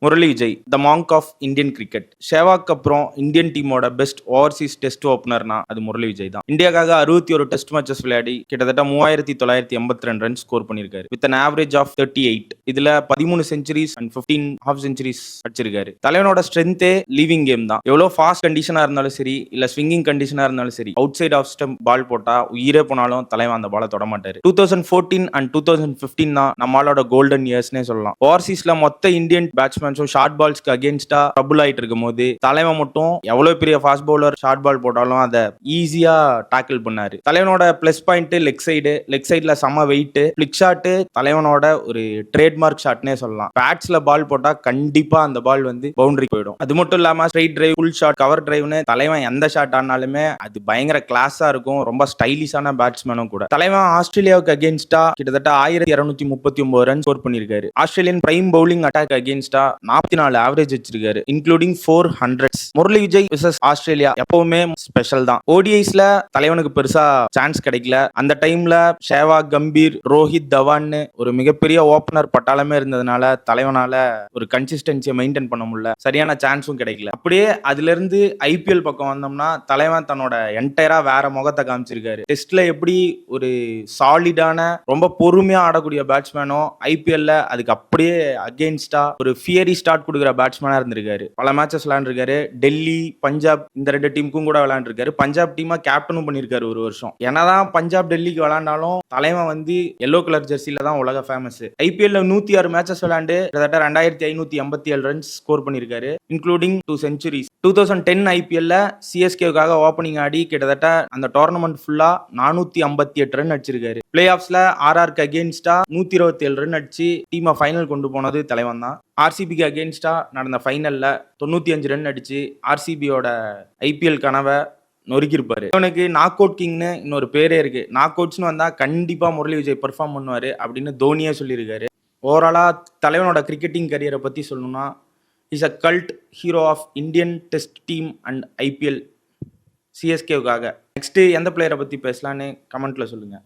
Murali Vijay the monk of Indian cricket. ஷேவாக்கு அப்புறம் Indian டீமோட பெஸ்ட் ஓவர்சீஸ் டெஸ்ட் ஓப்பனர்னா அது முரளி விஜய் தான். இந்தியாக்காக 61 டெஸ்ட் மேட்சஸ் விளையாடி கிட்டத்தட்ட 3982 ரன் ஸ்கோர் பண்ணிருக்காரு வித் an average of 38. இதுல 13 செஞ்சுரிஸ் அண்ட் 15 ஹாஃப் செஞ்சுரிஸ் அடிச்சிருக்காரு. தலைவனோட ஸ்ட்ரென்த்தே லீவிங் கேம் தான். எவ்வளவு ஃபாஸ்ட் கண்டிஷனா இருந்தாலும் சரி, இல்ல ஸ்விங்கிங் கண்டிஷனா இருந்தாலும் சரி, அவுட் சைட் ஆஃப் ஸ்டம்ப் பால் போட்டா உயிரே போனாலும் தலைவன் அந்த பாலை தொட மாட்டாரு. 2014 அண்ட் 2015 தான் நம்மளோட கோல்டன் இயர்ஸ்னே சொல்லலாம். ஓவர்சீஸ்ல மொத்த இந்தியன் பேட்ஸ்மேன் ஷார்ட் பால்ஸ்க்கு அகேன்ஸ்டா ட்ரபிள் ஆயிட்டு இருக்கும் போது தலைவன் மட்டும் எவ்வளவு பெரிய ஃபாஸ்ட் பவுலர் ஷார்ட் பால் போட்டாலும் அதை ஈஸியா டாக்கிள் பண்ணாரு. தலைவனோட பிளஸ் பாயிண்ட் லெக் சைடுல செம வெயிட், பிளிக் ஷாட் தலைவனோட ஒரு ட்ரேட்மார்க் ஷாட்னே சொல்லலாம். பேட்ஸ்ல பால் போட்டா கண்டிப்பா அந்த பால் வந்து பவுண்டரி போயிடும். அது மட்டும் இல்லாம straight drive, full shot, cover டிரைவ்னு தலைவன் எந்த ஷாட் ஆனாலுமே அது பயங்கர கிளாஸா இருக்கும். ரொம்ப ஸ்டைலிஷான பேட்ஸ்மேனும் கூட. தலைவன் ஆஸ்திரேலியாவுக்கு அகேன்ஸ்டா கிட்டத்தட்ட 1239 ரன் ஸ்கோர் பண்ணிருக்காரு. ஆஸ்திரேலியன் பிரைம் பவுலிங் அட்டாக் அகேன்ஸ்டா 44 ஆவரேஜ் வச்சிருக்காரு, including 400s. Murali Vijay versus Australia எப்பவுமே ஸ்பெஷல் தான். ஓடிஐஸ்ல தலைவனுக்கு பெருசா சான்ஸ் கிடைக்கல. அந்த டைம்ல ஷேவாக், கம்பீர், ரோஹித், தவான் ஒரு மிகப்பெரிய ஓபனர் பட்டாளமே இருந்ததுனால தலைவனால ஒரு கன்சிஸ்டன்சியை மெயின்டைன் பண்ண முடியல. சரியான சான்ஸும் கிடைக்கல. அப்படியே அதுல இருந்து ஐபிஎல் பக்கம் வந்தோம்னா தலைவன் தன்னோட என்டையரா வேற முகத்தை காமிச்சிருக்காரு. டெஸ்ட்ல எப்படி ஒரு சாலிடான ரொம்ப பொறுமையா ஆடக்கூடிய பேட்ஸ்மேனோ ஐபிஎல்ல அதுக்கு அப்படியே அகெயின்ஸ்டா ஒரு ஃபியரி ஸ்டார்ட் கொடுக்குற பேட்ஸ்மேனா இருந்திருக்காரு. பல மேட்சஸ் விளையாண்டுருக்காரு. டெல்லி, பஞ்சாப் இந்த 2 டீமுக்கும் கூட விளையாண்டுருக்காரு. பஞ்சாப் டீமா கேப்டனும் பண்ணிருக்காரு ஒரு வருஷம். என்னதான் பஞ்சாப் டெல்லிக்கு விளையாண்டாலும் தலைவன் வந்து எல்லோ கலர் ஜெர்சில தான் உலக ஃபேமஸ். ஐபிஎல்ல 106 மேட்சஸ் விளையாண்டு கிட்டத்தட்ட 2587 ரன்ஸ் ஸ்கோர் பண்ணிருக்காரு, இன்க்ளூடிங் 2 செஞ்சுரிஸ். 2010 ஐபிஎல்ல சிஎஸ்கேவுக்காக ஓப்பனிங் ஆடி கிட்டத்தட்ட அந்த டோர்னமெண்ட் ஃபுல்லா 458 ரன் அடிச்சிருக்காரு. பிளே ஆஃப்ஸ்ல ஆர்ஆர்க்கு அகேன்ஸ்டா 127 ரன் அடிச்சு டீமை ஃபைனல் கொண்டு போனது தலைவன் தான். ஆர்சிபிக்கு அகேன்ஸ்டா நடந்த ஃபைனல்ல 95 ரன் அடிச்சு ஆர்சிபியோட ஐபிஎல் கனவை நொறுக்கிருப்பாரு. அவனுக்கு நாக் அவுட் கிங்னு இன்னொரு பேரே இருக்கு. நாக் அவுட்ஸ்னு வந்தா கண்டிப்பா முரளி விஜய் பெர்ஃபார்ம் பண்ணுவாரு அப்படின்னு தோனியே சொல்லியிருக்காரு. ஓவராலா தலைவனோட கிரிக்கெட்டிங் கரியரை பத்தி சொல்லணும்னா is a cult hero of Indian test team and IPL சிஎஸ்கேவுக்காக. நெக்ஸ்ட் எந்த பிளேயரை பத்தி பேசலான்னு கமெண்ட்ல சொல்லுங்க.